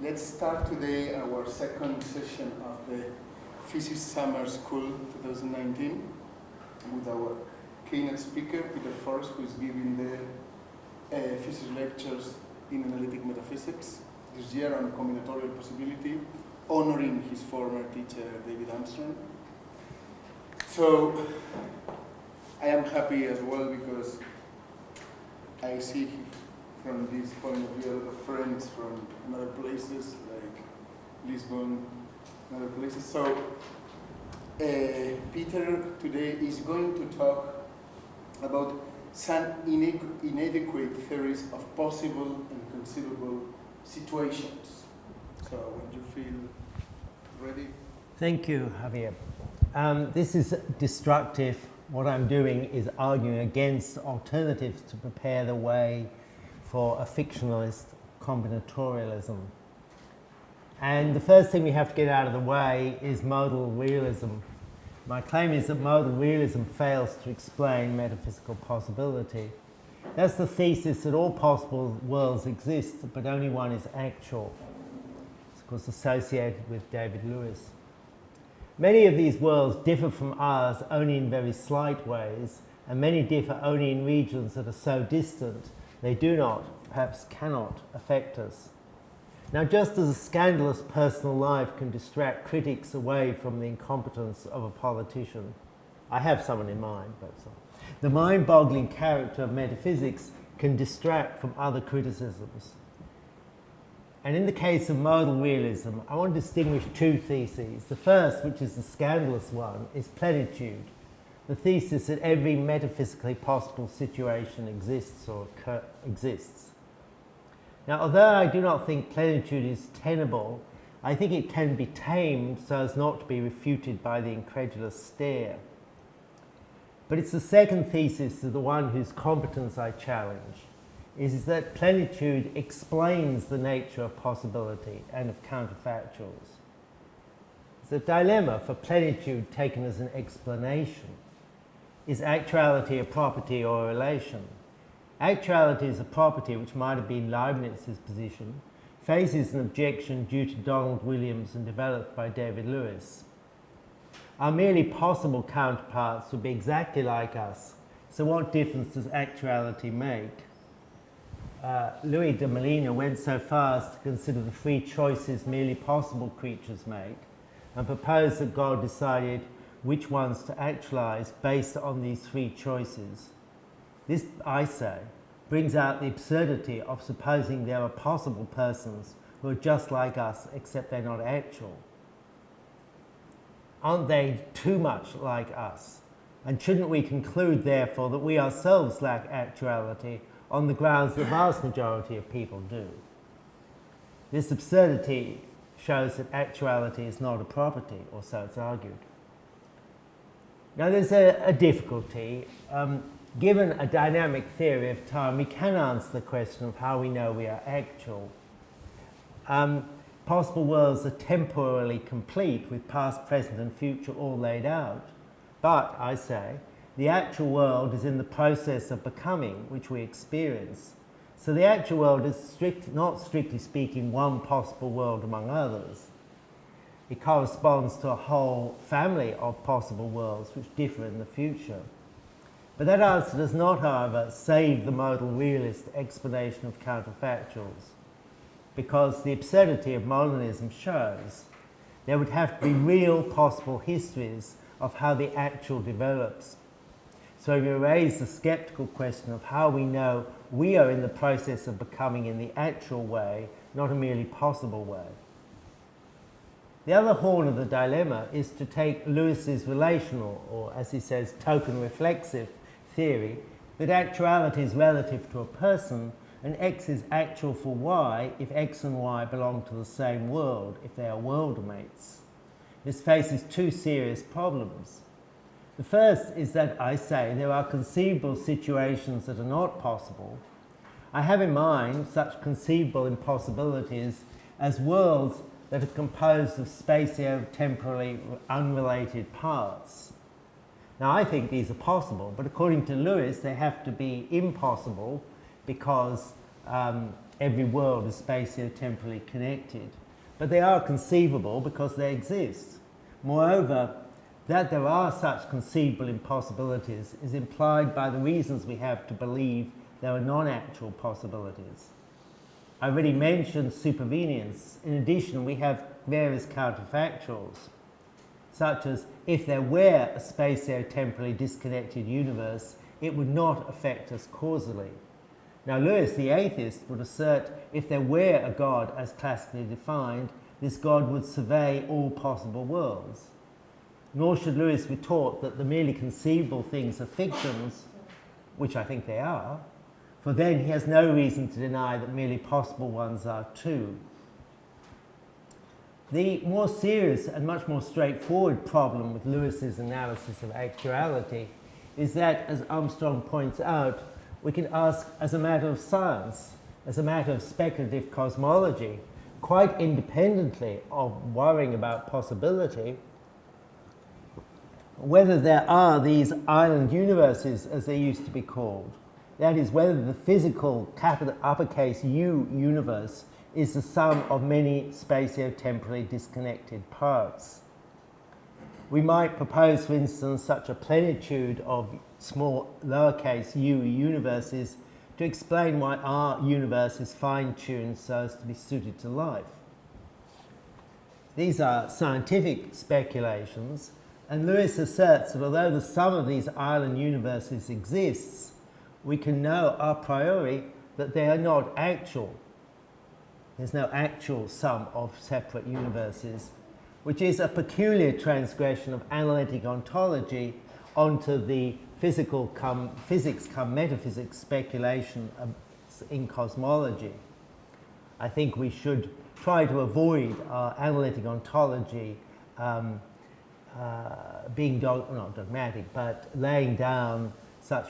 Let's start today our second session of the Physis Summer School 2019 with our keynote speaker, Peter Forrest, who is giving the physics lectures in analytic metaphysics this year on combinatorial possibility, honoring his former teacher, David Armstrong. So I am happy as well because I see from this point of view a lot of friends from other places like Lisbon and other places. So Peter today is going to talk about some inadequate theories of possible and conceivable situations. So when you feel ready. Thank you, Javier. This is destructive. What I'm doing is arguing against alternatives to prepare the way for a fictionalist combinatorialism. And the first thing we have to get out of the way is modal realism. My claim is that modal realism fails to explain metaphysical possibility. That's the thesis that all possible worlds exist, but only one is actual. It's of course associated with David Lewis. Many of these worlds differ from ours only in very slight ways, and many differ only in regions that are so distant they do not, perhaps cannot, affect us. Now, just as a scandalous personal life can distract critics away from the incompetence of a politician, I have someone in mind, but the mind-boggling character of metaphysics can distract from other criticisms. And in the case of modal realism, I want to distinguish two theses. The first, which is the scandalous one, is plenitude, the thesis that every metaphysically possible situation exists or exists. Now, although I do not think plenitude is tenable, I think it can be tamed so as not to be refuted by the incredulous stare. But it's the second thesis, the one whose competence I challenge, is that plenitude explains the nature of possibility and of counterfactuals. It's a dilemma for plenitude taken as an explanation. Is actuality a property or a relation? Actuality is a property, which might have been Leibniz's position, faces an objection due to Donald Williams and developed by David Lewis. Our merely possible counterparts would be exactly like us, so what difference does actuality make? Louis de Molina went so far as to consider the free choices merely possible creatures make and proposed that God decided which ones to actualize based on these three choices. This, I say, brings out the absurdity of supposing there are possible persons who are just like us except they're not actual. Aren't they too much like us? And shouldn't we conclude, therefore, that we ourselves lack actuality on the grounds the vast majority of people do? This absurdity shows that actuality is not a property, or so it's argued. Now there's a difficulty. Given a dynamic theory of time, we can answer the question of how we know we are actual. Possible worlds are temporally complete with past, present and future all laid out. But, I say, the actual world is in the process of becoming, which we experience. So the actual world is not strictly speaking one possible world among others. It corresponds to a whole family of possible worlds which differ in the future. But that answer does not, however, save the modal realist explanation of counterfactuals, because the absurdity of modernism shows there would have to be real possible histories of how the actual develops. So we raise the skeptical question of how we know we are in the process of becoming in the actual way, not a merely possible way. The other horn of the dilemma is to take Lewis's relational, or as he says, token reflexive theory, that actuality is relative to a person and X is actual for Y if X and Y belong to the same world, if they are worldmates. This faces two serious problems. The first is that, I say, there are conceivable situations that are not possible. I have in mind such conceivable impossibilities as worlds that are composed of spatio-temporally unrelated parts. Now, I think these are possible, but according to Lewis, they have to be impossible because every world is spatio-temporally connected. But they are conceivable because they exist. Moreover, that there are such conceivable impossibilities is implied by the reasons we have to believe there are non-actual possibilities. I already mentioned supervenience. In addition, we have various counterfactuals, such as if there were a spatio-temporally disconnected universe, it would not affect us causally. Now, Lewis, the atheist, would assert if there were a God as classically defined, this God would survey all possible worlds. Nor should Lewis retort that the merely conceivable things are fictions, which I think they are, for then he has no reason to deny that merely possible ones are too. The more serious and much more straightforward problem with Lewis's analysis of actuality is that, as Armstrong points out, we can ask as a matter of science, as a matter of speculative cosmology, quite independently of worrying about possibility, whether there are these island universes, as they used to be called. That is, whether the physical capital uppercase U universe is the sum of many spatio-temporally disconnected parts. We might propose, for instance, such a plenitude of small lowercase u universes to explain why our universe is fine-tuned so as to be suited to life. These are scientific speculations, and Lewis asserts that although the sum of these island universes exists, we can know a priori that they are not actual. There's no actual sum of separate universes, which is a peculiar transgression of analytic ontology onto the physics come metaphysics speculation in cosmology. I think we should try to avoid our analytic ontology being not dogmatic, but laying down such,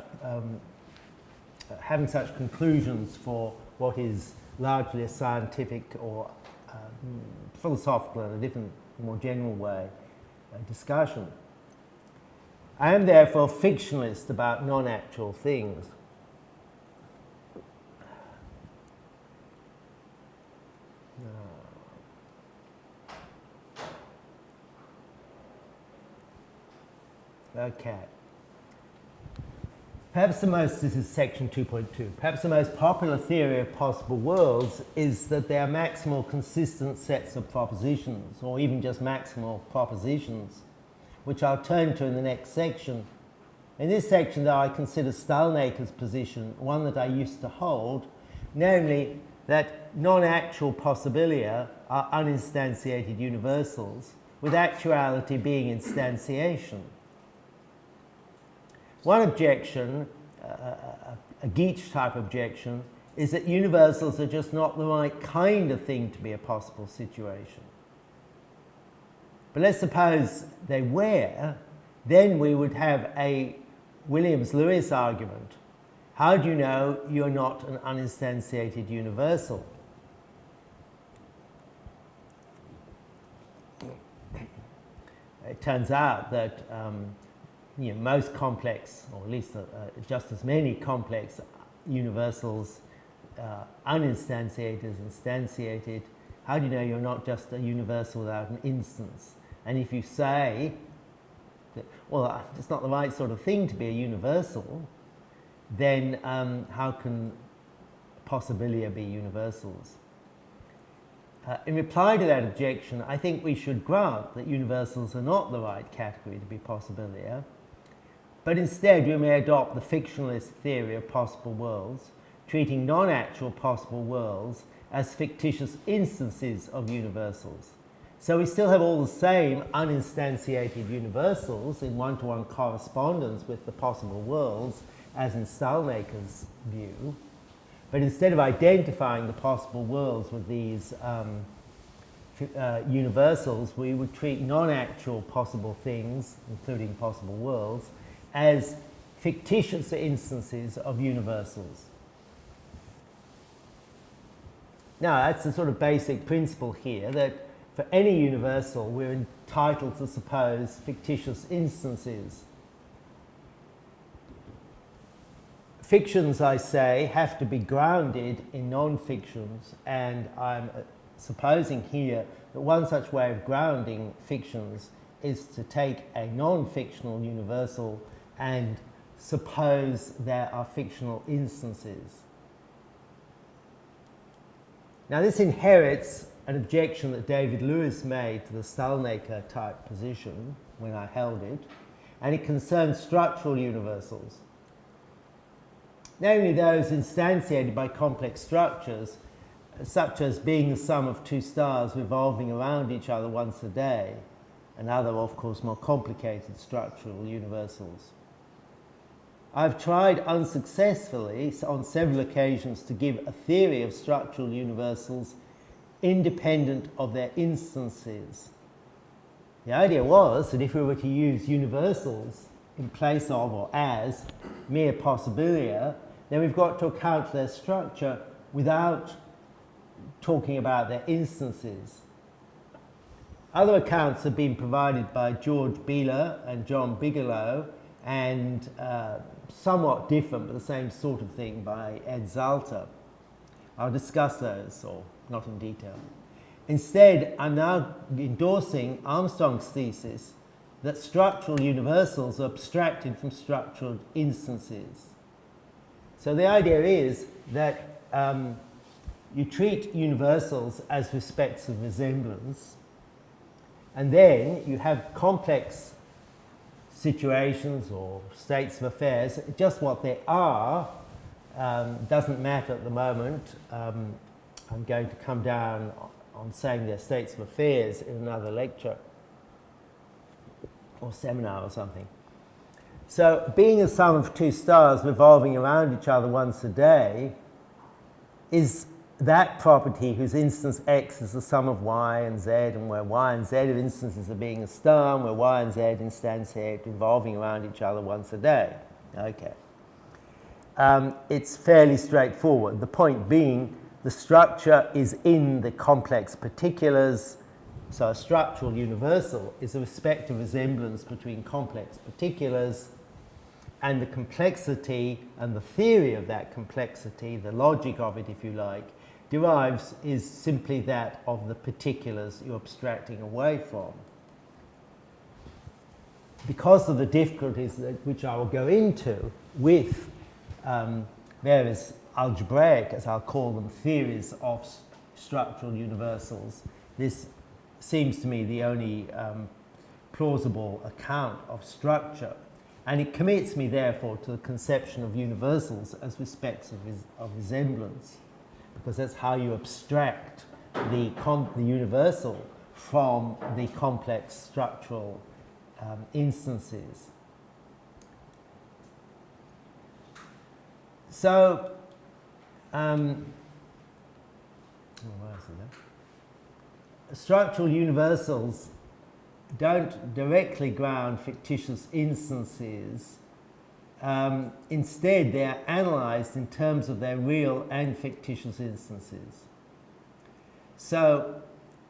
having such conclusions for what is largely a scientific or philosophical in a different, more general way discussion. I am therefore fictionalist about non-actual things. Okay. Perhaps the most, this is section 2.2, perhaps the most popular theory of possible worlds is that they are maximal consistent sets of propositions, or even just maximal propositions, which I'll turn to in the next section. In this section, though, I consider Stalnaker's position one that I used to hold, namely that non-actual possibilia are uninstantiated universals, with actuality being instantiation. One objection, a Geach type objection, is that universals are just not the right kind of thing to be a possible situation. But let's suppose they were, then we would have a Williams-Lewis argument. How do you know you're not an uninstantiated universal? It turns out that most complex, or at least just as many complex universals, uninstantiated as instantiated. How do you know you're not just a universal without an instance? And if you say that, well, it's not the right sort of thing to be a universal, then how can possibilia be universals? In reply to that objection, I think we should grant that universals are not the right category to be possibilia, but instead we may adopt the fictionalist theory of possible worlds, treating non-actual possible worlds as fictitious instances of universals. So we still have all the same uninstantiated universals in one-to-one correspondence with the possible worlds, as in Stalnaker's view, but instead of identifying the possible worlds with these universals, we would treat non-actual possible things, including possible worlds, as fictitious instances of universals. Now, that's the sort of basic principle here, that for any universal, we're entitled to suppose fictitious instances. fictions, I say, have to be grounded in non-fictions, and I'm supposing here that one such way of grounding fictions is to take a non-fictional universal and suppose there are fictional instances. Now this inherits an objection that David Lewis made to the Stalnaker type position when I held it, and it concerns structural universals, namely those instantiated by complex structures, such as being the sum of two stars revolving around each other once a day, and other, of course, more complicated structural universals. I've tried unsuccessfully on several occasions to give a theory of structural universals independent of their instances. The idea was that if we were to use universals in place of or as mere possibilia, then we've got to account for their structure without talking about their instances. Other accounts have been provided by George Beeler and John Bigelow, and somewhat different but the same sort of thing by Ed Zalter. I'll discuss those, or not in detail. Instead, I'm now endorsing Armstrong's thesis that structural universals are abstracted from structural instances. So the idea is that you treat universals as respects of resemblance, and then you have complex situations or states of affairs. Just what they are doesn't matter at the moment. I'm going to come down on saying they're states of affairs in another lecture or seminar or something. So being a sum of two stars revolving around each other once a day is that property whose instance x is the sum of y and z, and where y and z are instances of being a star, and where y and z instantiate revolving around each other once a day. Okay. It's fairly straightforward. The point being, the structure is in the complex particulars, so a structural universal is a respective resemblance between complex particulars, and the complexity and the theory of that complexity, the logic of it if you like, is simply that of the particulars you're abstracting away from. Because of the difficulties which I will go into with various algebraic, as I'll call them, theories of structural universals, this seems to me the only plausible account of structure. And it commits me, therefore, to the conception of universals as respects of resemblance, because that's how you abstract the universal from the complex structural instances. So, structural universals don't directly ground fictitious instances. Instead, they are analysed in terms of their real and fictitious instances. So,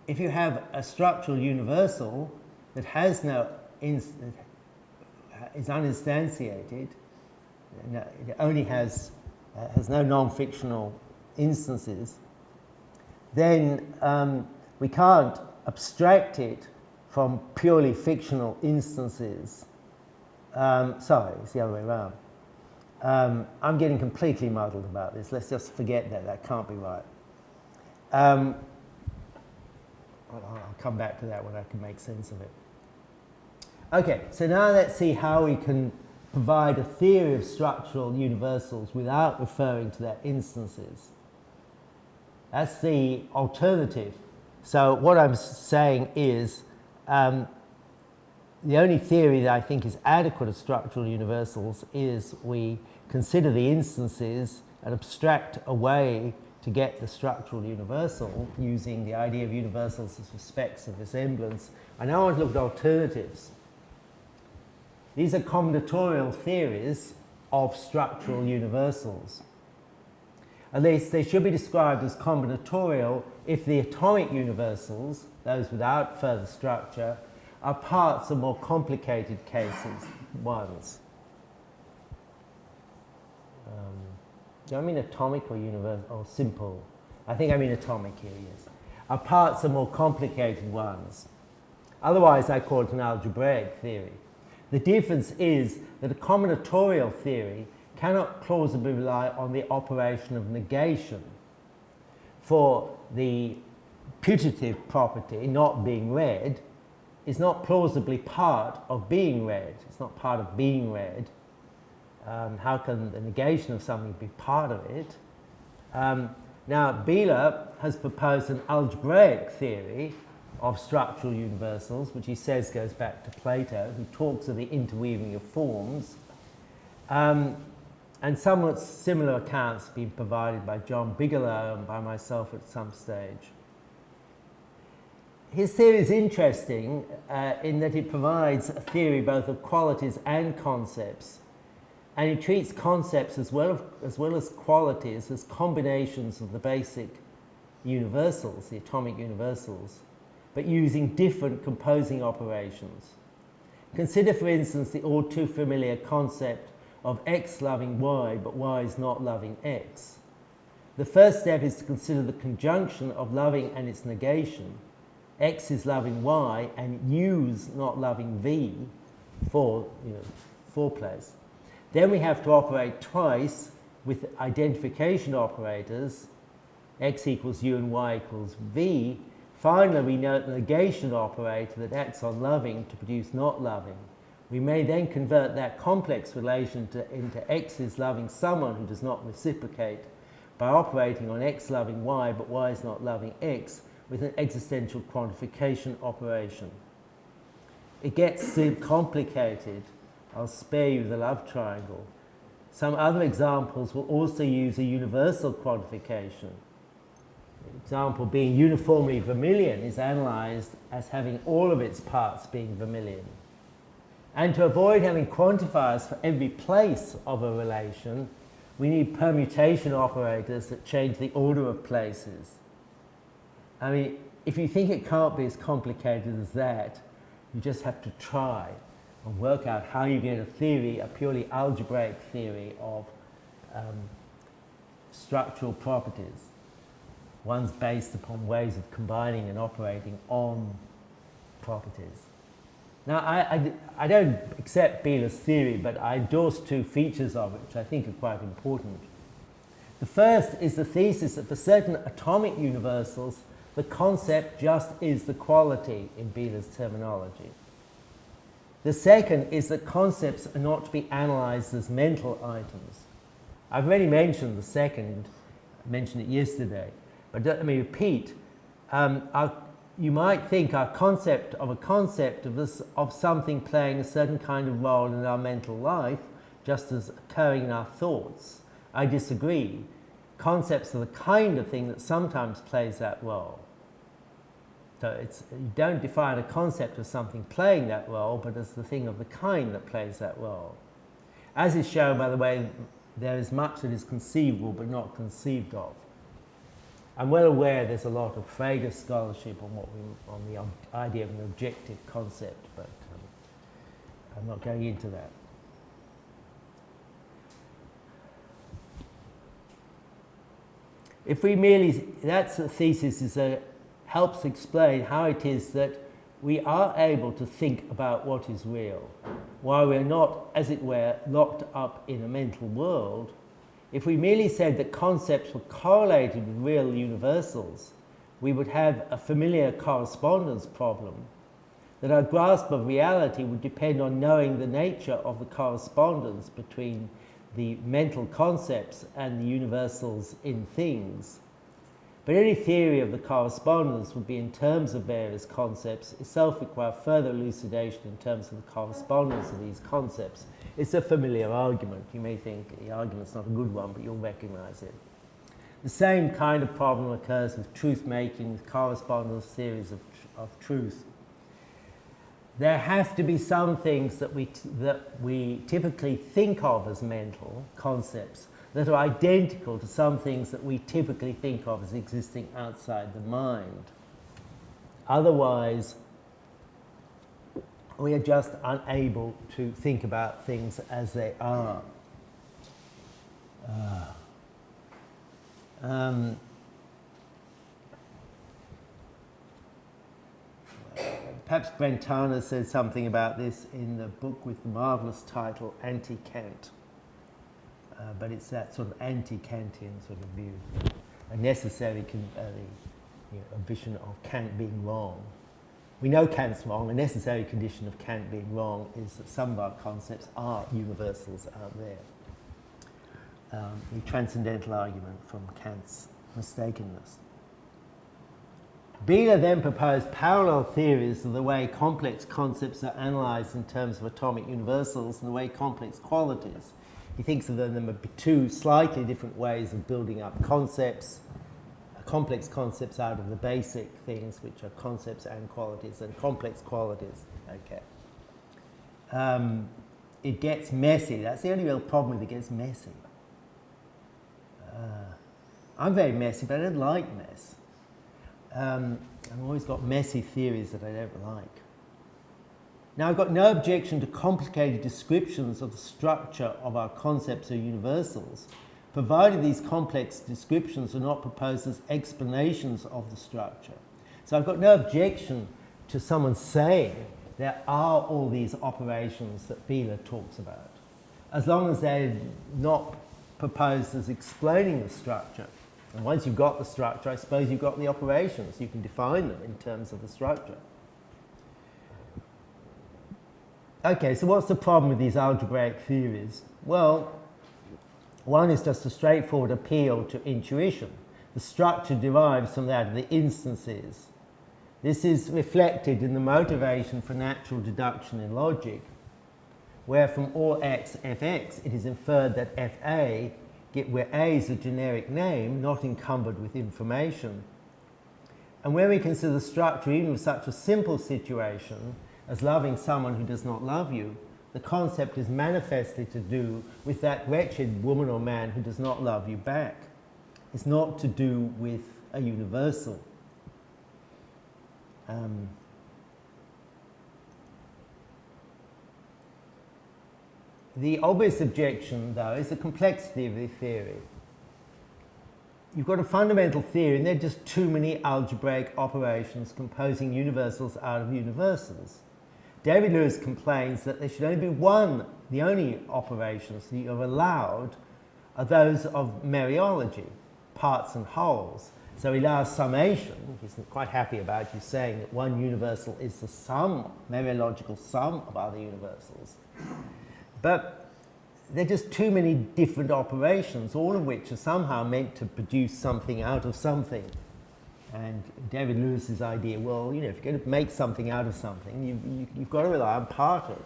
if you have a structural universal that has no is uninstantiated, it only has no non-fictional instances, then we can't abstract it from purely fictional instances. Sorry, it's the other way around. I'm getting completely muddled about this. Let's just forget that. That can't be right. I'll come back to that when I can make sense of it. Okay, so now let's see how we can provide a theory of structural universals without referring to their instances. That's the alternative. So what I'm saying is the only theory that I think is adequate of structural universals is we consider the instances and abstract away to get the structural universal using the idea of universals as respects of resemblance. I now want to look at alternatives. These are combinatorial theories of structural universals. At least they should be described as combinatorial if the atomic universals, those without further structure, are parts of more complicated ones. do I mean atomic or universal or simple? I think I mean atomic here, yes. Our parts are more complicated ones. Otherwise, I call it an algebraic theory. The difference is that a combinatorial theory cannot plausibly rely on the operation of negation. For the putative property, not being read, is not plausibly part of being read. It's not part of being read. How can the negation of something be part of it? Now, Bieler has proposed an algebraic theory of structural universals, which he says goes back to Plato, who talks of the interweaving of forms. And somewhat similar accounts have been provided by John Bigelow and by myself at some stage. His theory is interesting in that it provides a theory both of qualities and concepts, and it treats concepts as well as qualities as combinations of the basic universals, the atomic universals, but using different composing operations. Consider, for instance, the all too familiar concept of x loving y, but y is not loving x. The first step is to consider the conjunction of loving and its negation. X is loving y and u's not loving v for place. Then we have to operate twice with identification operators, x equals u and y equals v. Finally, we note the negation operator that acts on loving to produce not loving. We may then convert that complex relation into x is loving someone who does not reciprocate by operating on x loving y, but y is not loving x, with an existential quantification operation. It gets too complicated. I'll spare you the love triangle. Some other examples will also use a universal quantification. The example being uniformly vermilion is analysed as having all of its parts being vermilion. And to avoid having quantifiers for every place of a relation, we need permutation operators that change the order of places. I mean, if you think it can't be as complicated as that, you just have to try and work out how you get a theory, a purely algebraic theory of structural properties. One's based upon ways of combining and operating on properties. Now, I don't accept Bieler's theory, but I endorse two features of it, which I think are quite important. The first is the thesis that for certain atomic universals, the concept just is the quality in Bieler's terminology. The second is that concepts are not to be analysed as mental items. I've already mentioned the second, I mentioned it yesterday, but let me repeat. You might think our concept of something playing a certain kind of role in our mental life, just as occurring in our thoughts. I disagree. Concepts are the kind of thing that sometimes plays that role. So you don't define a concept as something playing that role, but as the thing of the kind that plays that role. As is shown by the way, there is much that is conceivable but not conceived of. I'm well aware there's a lot of Frege scholarship on the idea of an objective concept, but I'm not going into that. If we merely, that's the thesis, helps explain how it is that we are able to think about what is real, while we're not, as it were, locked up in a mental world. If we merely said that concepts were correlated with real universals, we would have a familiar correspondence problem, that our grasp of reality would depend on knowing the nature of the correspondence between the mental concepts and the universals in things. But any theory of the correspondence would be in terms of various concepts, itself require further elucidation in terms of the correspondence of these concepts. It's a familiar argument. You may think the argument's not a good one, but you'll recognize it. The same kind of problem occurs with truth-making, with correspondence theories of truth. There have to be some things that we typically think of as mental concepts that are identical to some things that we typically think of as existing outside the mind. Otherwise, we are just unable to think about things as they are. Perhaps Brentano said something about this in the book with the marvellous title Anti-Kant. But it's that sort of anti-Kantian sort of view, a necessary a vision of Kant being wrong. We know Kant's wrong. A necessary condition of Kant being wrong is that some of our concepts are universals out there. The transcendental argument from Kant's mistakenness. Bieler then proposed parallel theories of the way complex concepts are analysed in terms of atomic universals and the way complex qualities. He thinks of them as two slightly different ways of building up concepts, complex concepts out of the basic things, which are concepts and qualities, and complex qualities. Okay. It gets messy. That's the only real problem with it gets messy. I'm very messy, but I don't like mess. I've always got messy theories that I don't like. Now, I've got no objection to complicated descriptions of the structure of our concepts or universals, provided these complex descriptions are not proposed as explanations of the structure. So I've got no objection to someone saying there are all these operations that Bieler talks about, as long as they're not proposed as explaining the structure. And once you've got the structure, I suppose you've got the operations. You can define them in terms of the structure. Okay, so what's the problem with these algebraic theories? Well, one is just a straightforward appeal to intuition. The structure derives from that of the instances. This is reflected in the motivation for natural deduction in logic, where from all x fx it is inferred that fa, where A is a generic name, not encumbered with information. And when we consider the structure even of such a simple situation as loving someone who does not love you, the concept is manifestly to do with that wretched woman or man who does not love you back. It's not to do with a universal. The obvious objection, though, is the complexity of the theory. You've got a fundamental theory, and there are just too many algebraic operations composing universals out of universals. David Lewis complains that there should only be one, the only operations that you're allowed are those of mereology, parts and wholes. So he allows summation. He's quite happy about you saying that one universal is the sum, mereological sum of other universals. But there are just too many different operations, all of which are somehow meant to produce something out of something. And David Lewis's idea, well, you know, if you're going to make something out of something, you've got to rely on parted.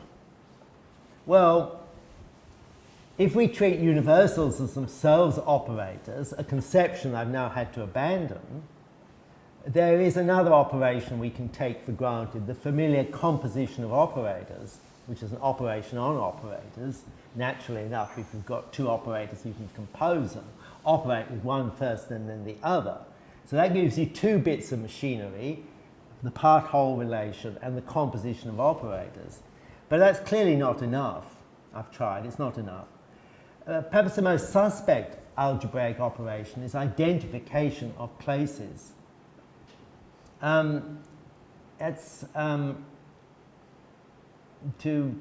Well, if we treat universals as themselves operators, a conception I've now had to abandon, there is another operation we can take for granted, the familiar composition of operators, which is an operation on operators. Naturally enough, if you've got two operators, you can compose them, operate with one first and then the other. So that gives you two bits of machinery, the part-whole relation and the composition of operators. But that's clearly not enough. I've tried, it's not enough. Perhaps the most suspect algebraic operation is identification of places. It's to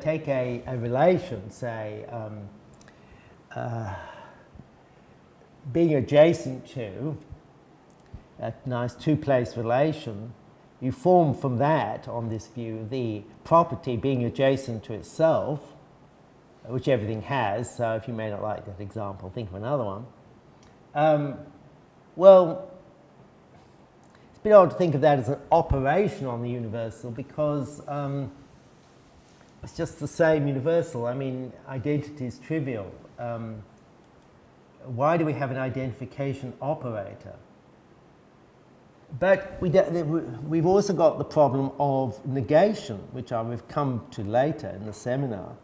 take a relation, say, being adjacent to a nice two-place relation, you form from that, on this view, the property being adjacent to itself, which everything has. So if you may not like that example, think of another one. Well, it's a bit odd to think of that as an operation on the universal because it's just the same universal. I mean, identity is trivial. Why do we have an identification operator? But we've also got the problem of negation, which we've come to later in the seminar.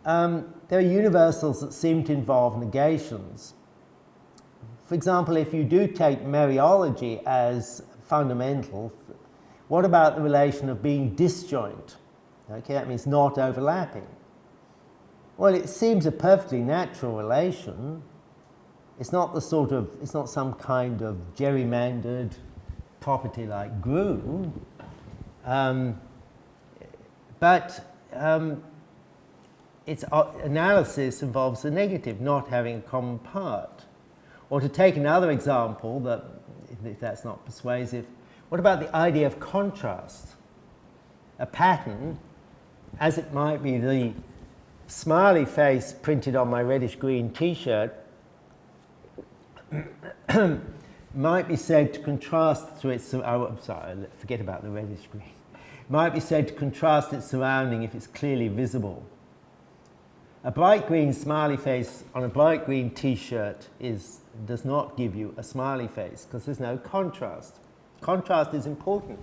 There are universals that seem to involve negations. For example, if you do take mereology as fundamental, what about the relation of being disjoint? Okay, that means not overlapping. Well, it seems a perfectly natural relation. It's not it's not some kind of gerrymandered property like Groom, but its analysis involves the negative, not having a common part. Or to take another example, that if that's not persuasive, what about the idea of contrast? A pattern, as it might be the smiley face printed on my reddish-green t-shirt, might be said to contrast to its, forget about the reddish-green, might be said to contrast its surrounding if it's clearly visible. A bright green smiley face on a bright green t-shirt does not give you a smiley face because there's no contrast. Contrast is important.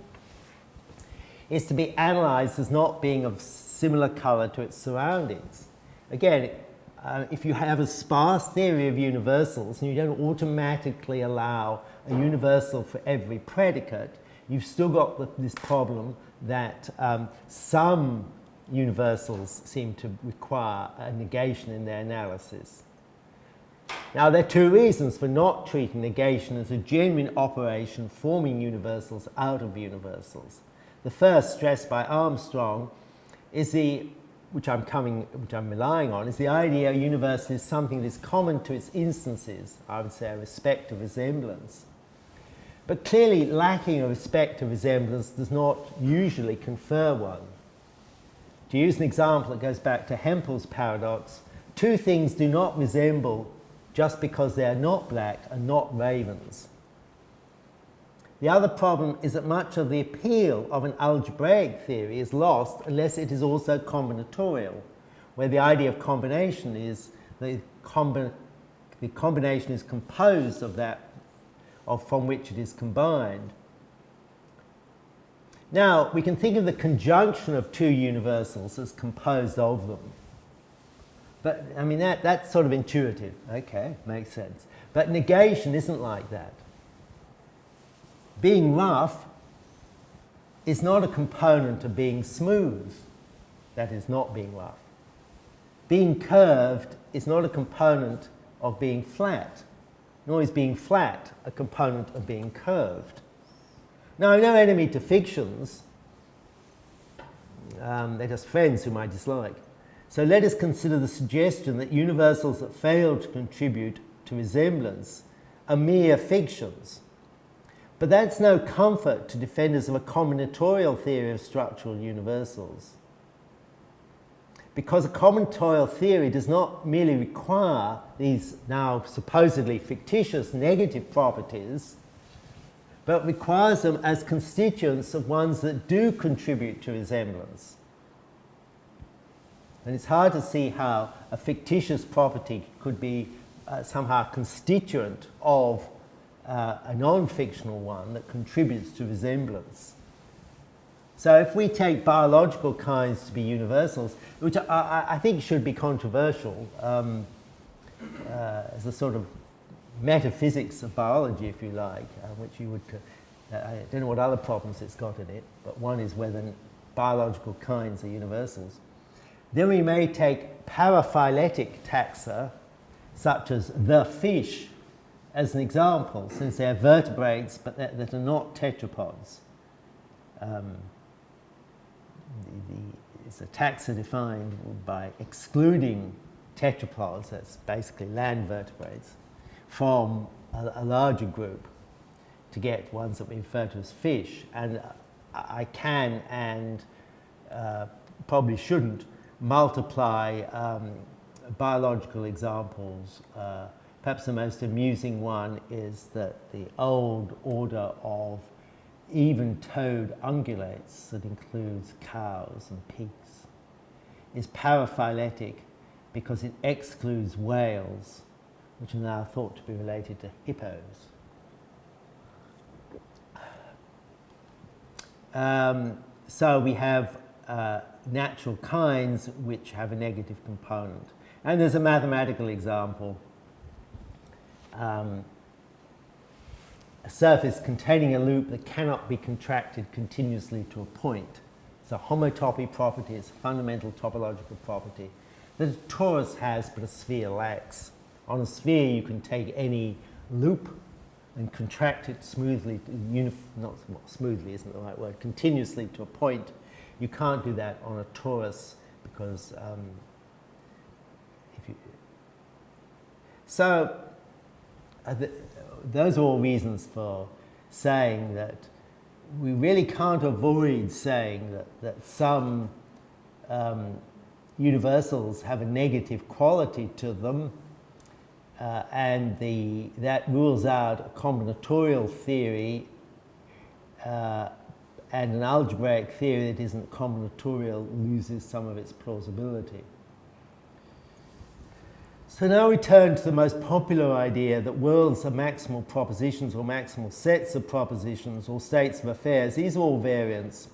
It's to be analysed as not being of similar colour to its surroundings. Again, if you have a sparse theory of universals and you don't automatically allow a universal for every predicate, you've still got this problem that some universals seem to require a negation in their analysis. Now, there are two reasons for not treating negation as a genuine operation forming universals out of universals. The first, stressed by Armstrong, is which I'm relying on, is the idea a universal is something that is common to its instances, I would say a respective resemblance. But clearly, lacking a respective resemblance does not usually confer one. To use an example that goes back to Hempel's paradox, two things do not resemble just because they are not black and not ravens. The other problem is that much of the appeal of an algebraic theory is lost unless it is also combinatorial, where the idea of combination is the combination is composed from which it is combined. Now, we can think of the conjunction of two universals as composed of them. But, I mean, that's sort of intuitive. Okay, makes sense. But negation isn't like that. Being rough is not a component of being smooth. That is not being rough. Being curved is not a component of being flat, nor is being flat a component of being curved. Now, I'm no enemy to fictions. They're just friends whom I dislike. So let us consider the suggestion that universals that fail to contribute to resemblance are mere fictions. But that's no comfort to defenders of a combinatorial theory of structural universals. Because a combinatorial theory does not merely require these now supposedly fictitious negative properties, but requires them as constituents of ones that do contribute to resemblance. And it's hard to see how a fictitious property could be somehow constituent of a non-fictional one that contributes to resemblance. So if we take biological kinds to be universals, which I think should be controversial as a sort of metaphysics of biology, if you like, which you would, I don't know what other problems it's got in it, but one is whether biological kinds are universals. Then we may take paraphyletic taxa, such as the fish, as an example, since they're vertebrates but that are not tetrapods. It's a taxa defined by excluding tetrapods, that's basically land vertebrates, from a larger group to get ones that we refer to as fish. And I can and probably shouldn't multiply biological examples. Perhaps the most amusing one is that the old order of even-toed ungulates, that includes cows and pigs, is paraphyletic because it excludes whales, which are now thought to be related to hippos. So we have natural kinds which have a negative component. And there's a mathematical example. A surface containing a loop that cannot be contracted continuously to a point. It's a homotopy property, it's a fundamental topological property that a torus has but a sphere lacks On a sphere, you can take any loop and contract it smoothly, not smoothly isn't the right word, continuously to a point. You can't do that on a torus because those are all reasons for saying that we really can't avoid saying that some universals have a negative quality to them, and that rules out a combinatorial theory and an algebraic theory that isn't combinatorial loses some of its plausibility. So now we turn to the most popular idea that worlds are maximal propositions or maximal sets of propositions or states of affairs. These are all variants.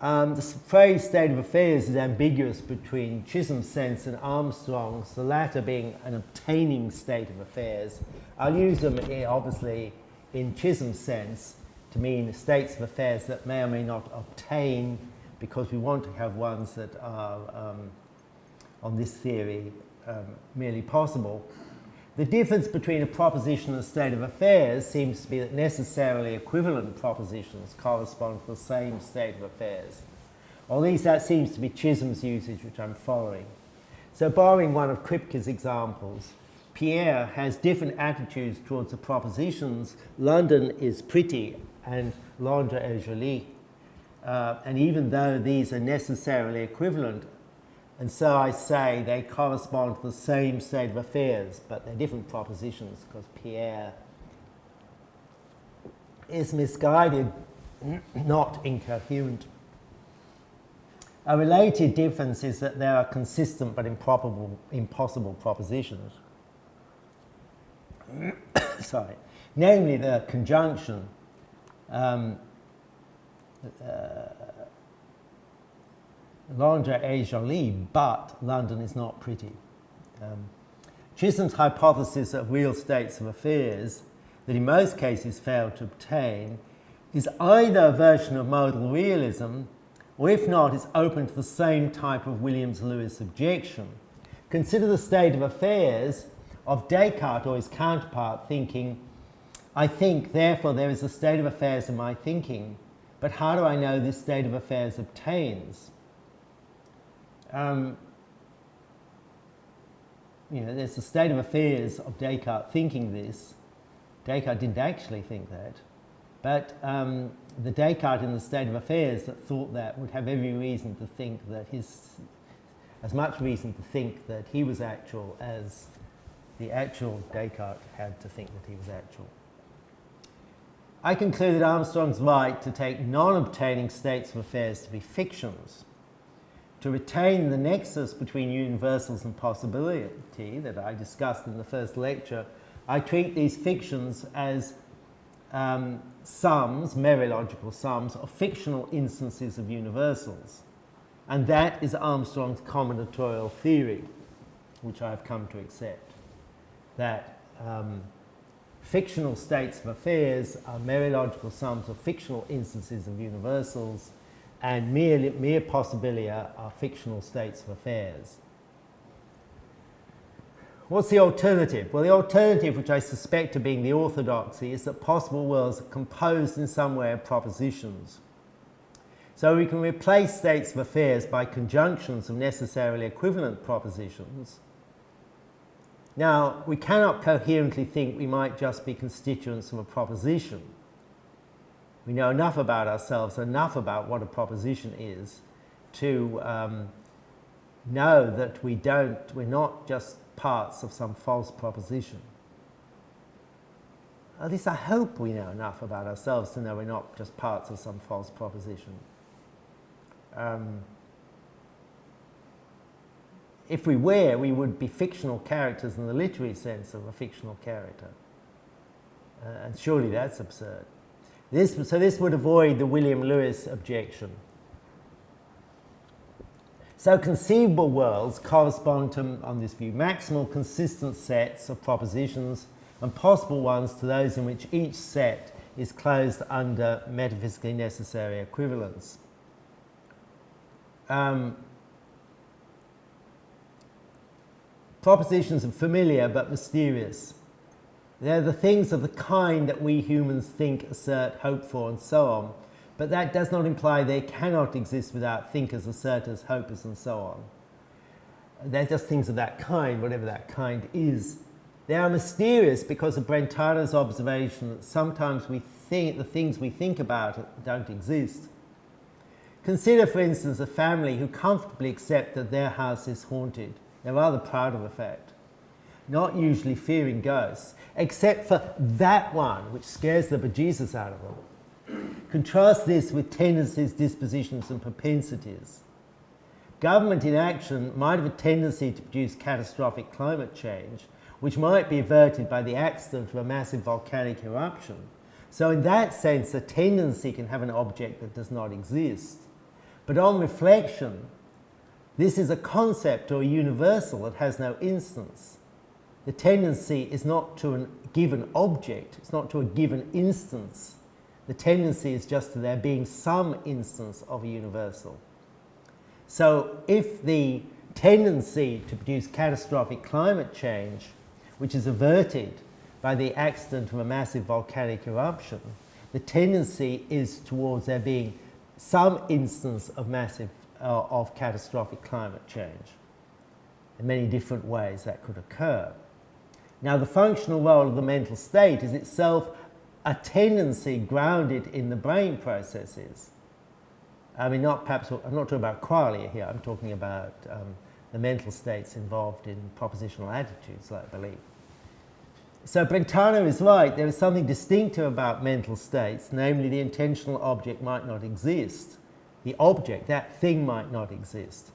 The phrase state of affairs is ambiguous between Chisholm's sense and Armstrong's, the latter being an obtaining state of affairs. I'll use them obviously in Chisholm's sense to mean states of affairs that may or may not obtain, because we want to have ones that are, on this theory, merely possible. The difference between a proposition and a state of affairs seems to be that necessarily equivalent propositions correspond to the same state of affairs. Or at least that seems to be Chisholm's usage, which I'm following. So borrowing one of Kripke's examples, Pierre has different attitudes towards the propositions. London is pretty and Londres est jolie. And even though these are necessarily equivalent, and so I say they correspond to the same state of affairs, but they're different propositions because Pierre is misguided, not incoherent. A related difference is that there are consistent but impossible propositions. Sorry. Namely, the conjunction Londres est jolie, but London is not pretty. Chisholm's hypothesis of real states of affairs, that in most cases fail to obtain, is either a version of modal realism, or if not, is open to the same type of Williams-Lewis objection. Consider the state of affairs of Descartes or his counterpart thinking, I think, therefore there is a state of affairs in my thinking, but how do I know this state of affairs obtains? There's the state of affairs of Descartes thinking this. Descartes didn't actually think that, but the Descartes in the state of affairs that thought that would have every reason to think that as much reason to think that he was actual as the actual Descartes had to think that he was actual. I conclude that Armstrong's right to take non-obtaining states of affairs to be fictions, to retain the nexus between universals and possibility that I discussed in the first lecture. I treat these fictions as sums, mereological sums, of fictional instances of universals. And that is Armstrong's combinatorial theory, which I have come to accept. That fictional states of affairs are mereological sums of fictional instances of universals, and mere possibilia are fictional states of affairs. What's the alternative? Well, the alternative, which I suspect of being the orthodoxy, is that possible worlds are composed in some way of propositions. So we can replace states of affairs by conjunctions of necessarily equivalent propositions. Now, we cannot coherently think we might just be constituents of a proposition. We know enough about ourselves, enough about what a proposition is, to know that we're not just parts of some false proposition. At least I hope we know enough about ourselves to know we're not just parts of some false proposition. If we were, we would be fictional characters in the literary sense of a fictional character. And surely that's absurd. So this would avoid the William Lewis objection. So conceivable worlds correspond to, on this view, maximal consistent sets of propositions and possible ones to those in which each set is closed under metaphysically necessary equivalence. Propositions are familiar but mysterious. They're the things of the kind that we humans think, assert, hope for, and so on. But that does not imply they cannot exist without thinkers, asserters, hopers, and so on. They're just things of that kind, whatever that kind is. They are mysterious because of Brentano's observation that sometimes we think the things we think about don't exist. Consider, for instance, a family who comfortably accept that their house is haunted. They're rather proud of the fact, not usually fearing ghosts, except for that one which scares the bejesus out of them. Contrast this with tendencies, dispositions, and propensities. Government inaction might have a tendency to produce catastrophic climate change, which might be averted by the accident of a massive volcanic eruption. So in that sense, a tendency can have an object that does not exist. But on reflection, this is a concept or a universal that has no instance. The tendency is not to a given object, it's not to a given instance. The tendency is just to there being some instance of a universal. So if the tendency to produce catastrophic climate change, which is averted by the accident of a massive volcanic eruption, the tendency is towards there being some instance of of catastrophic climate change. In many different ways that could occur. Now, the functional role of the mental state is itself a tendency grounded in the brain processes. I mean, I'm not talking about qualia here, I'm talking about the mental states involved in propositional attitudes like belief. So Brentano is right, there is something distinctive about mental states, namely the intentional object might not exist. The object, that thing might not exist.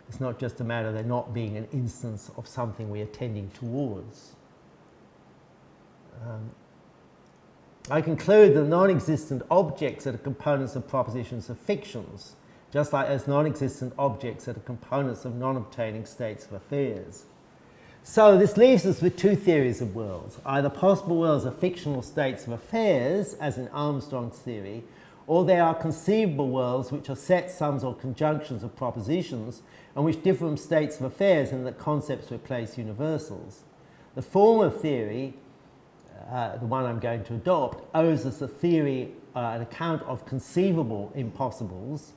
It's not just a matter of there not being an instance of something we are tending towards. I conclude that non-existent objects that are components of propositions are fictions, just like as non-existent objects that are components of non-obtaining states of affairs. So this leaves us with two theories of worlds. Either possible worlds are fictional states of affairs, as in Armstrong's theory, or they are conceivable worlds which are set sums or conjunctions of propositions and which differ from states of affairs in that concepts replace universals. The former theory, the one I'm going to adopt, owes us a theory, an account of conceivable impossibles,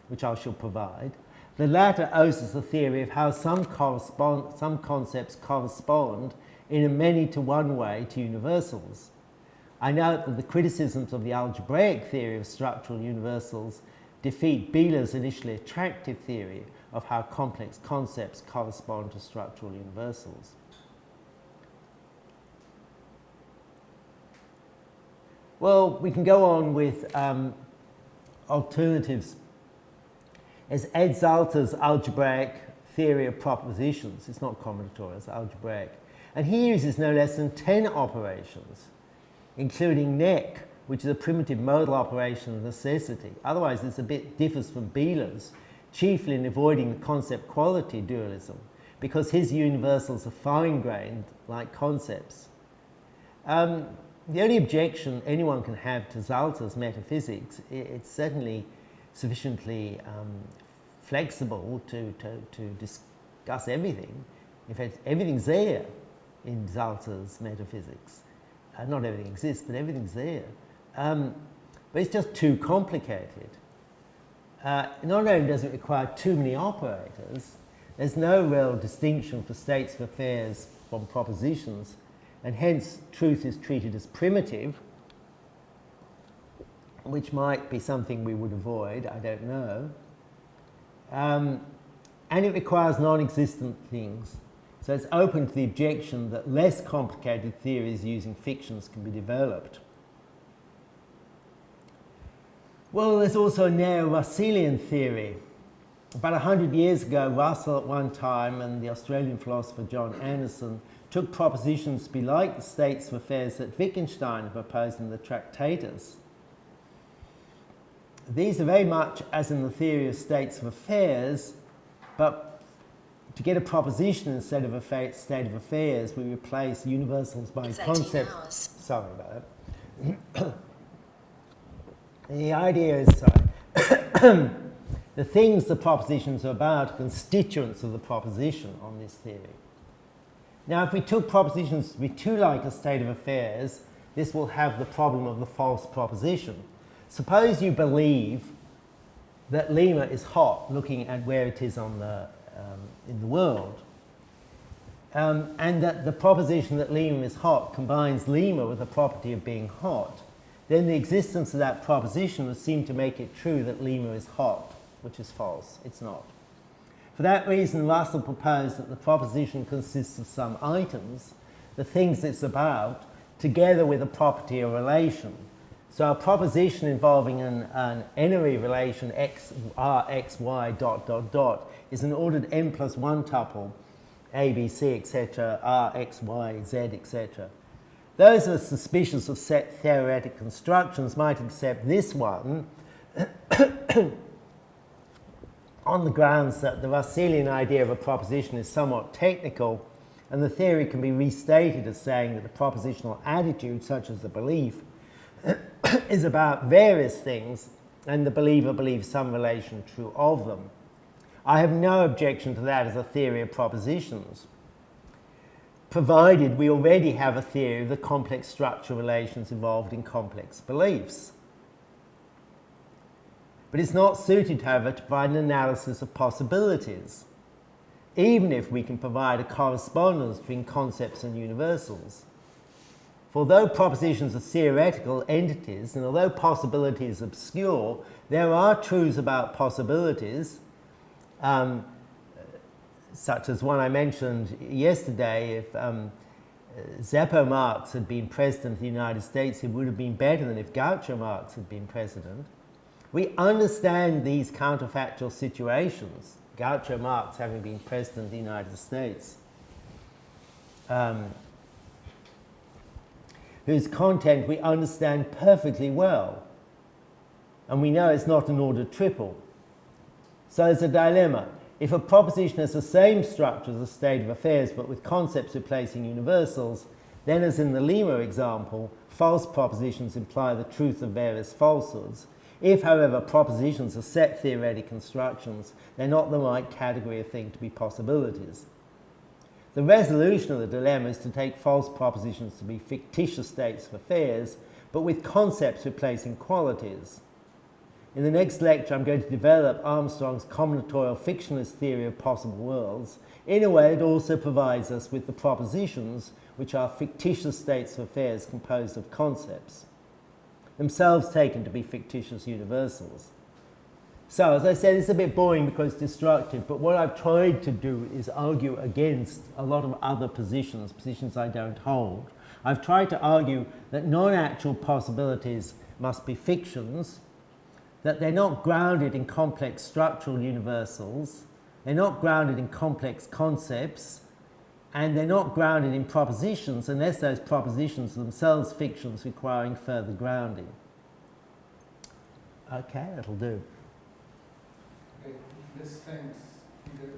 which I shall provide. The latter owes us a theory of how some concepts correspond in a many-to-one way to universals. I note that the criticisms of the algebraic theory of structural universals defeat Bieler's initially attractive theory of how complex concepts correspond to structural universals. Well, we can go on with alternatives. As Ed Zalter's algebraic theory of propositions, it's not combinatorial, it's algebraic, and he uses no less than 10 operations, including neck, which is a primitive modal operation of necessity. Otherwise, this a bit differs from Bieler's, chiefly in avoiding the concept-quality dualism, because his universals are fine-grained, like concepts. The only objection anyone can have to Zalter's metaphysics, it's certainly sufficiently flexible to discuss everything. In fact, everything's there in Zalter's metaphysics. Not everything exists, but everything's there. But it's just too complicated. Not only does it require too many operators, there's no real distinction for states of affairs from propositions, and hence truth is treated as primitive, which might be something we would avoid, I don't know. And it requires non-existent things. So it's open to the objection that less complicated theories using fictions can be developed. Well, there's also a neo-Russellian theory. About 100 years ago, Russell at one time and the Australian philosopher John Anderson took propositions to be like the states of affairs that Wittgenstein proposed in the Tractatus. These are very much as in the theory of states of affairs, but to get a proposition instead of a state of affairs, we replace universals by concepts. Sorry about that. The idea is, the The things the propositions are about are constituents of the proposition on this theory. Now, if we took propositions to be too like a state of affairs, this will have the problem of the false proposition. Suppose you believe that Lima is hot, looking at where it is on in the world, and that the proposition that Lima is hot combines Lima with the property of being hot, then the existence of that proposition would seem to make it true that Lima is hot, which is false. It's not. For that reason, Russell proposed that the proposition consists of some items, the things it's about, together with a property or relation. So a proposition involving an n-ary relation x, r, x, y, dot, dot, dot, is an ordered n plus 1 tuple, a, b, c, etc., r, x, y, z, etc. Those who are suspicious of set theoretic constructions might accept this one on the grounds that the Russellian idea of a proposition is somewhat technical, and the theory can be restated as saying that the propositional attitude, such as the belief, is about various things, and the believer believes some relation true of them. I have no objection to that as a theory of propositions, provided we already have a theory of the complex structural relations involved in complex beliefs. But it's not suited, however, to provide an analysis of possibilities, even if we can provide a correspondence between concepts and universals. For although propositions are theoretical entities, and although possibility is obscure, there are truths about possibilities, such as one I mentioned yesterday. If Zeppo Marx had been president of the United States, it would have been better than if Groucho Marx had been president. We understand these counterfactual situations, Groucho Marx having been president of the United States, whose content we understand perfectly well. And we know it's not an ordered triple. So there's a dilemma. If a proposition has the same structure as a state of affairs, but with concepts replacing universals, then as in the Lima example, false propositions imply the truth of various falsehoods. If, however, propositions are set theoretic constructions, they're not the right category of thing to be possibilities. The resolution of the dilemma is to take false propositions to be fictitious states of affairs, but with concepts replacing qualities. In the next lecture, I'm going to develop Armstrong's combinatorial fictionalist theory of possible worlds in a way that also provides us with the propositions, which are fictitious states of affairs composed of concepts, themselves taken to be fictitious universals. So, as I said, it's a bit boring because it's destructive, but what I've tried to do is argue against a lot of other positions I don't hold. I've tried to argue that non-actual possibilities must be fictions, that they're not grounded in complex structural universals, they're not grounded in complex concepts, and they're not grounded in propositions unless those propositions are themselves fictions requiring further grounding. Okay, that'll do. Okay, thanks, Peter.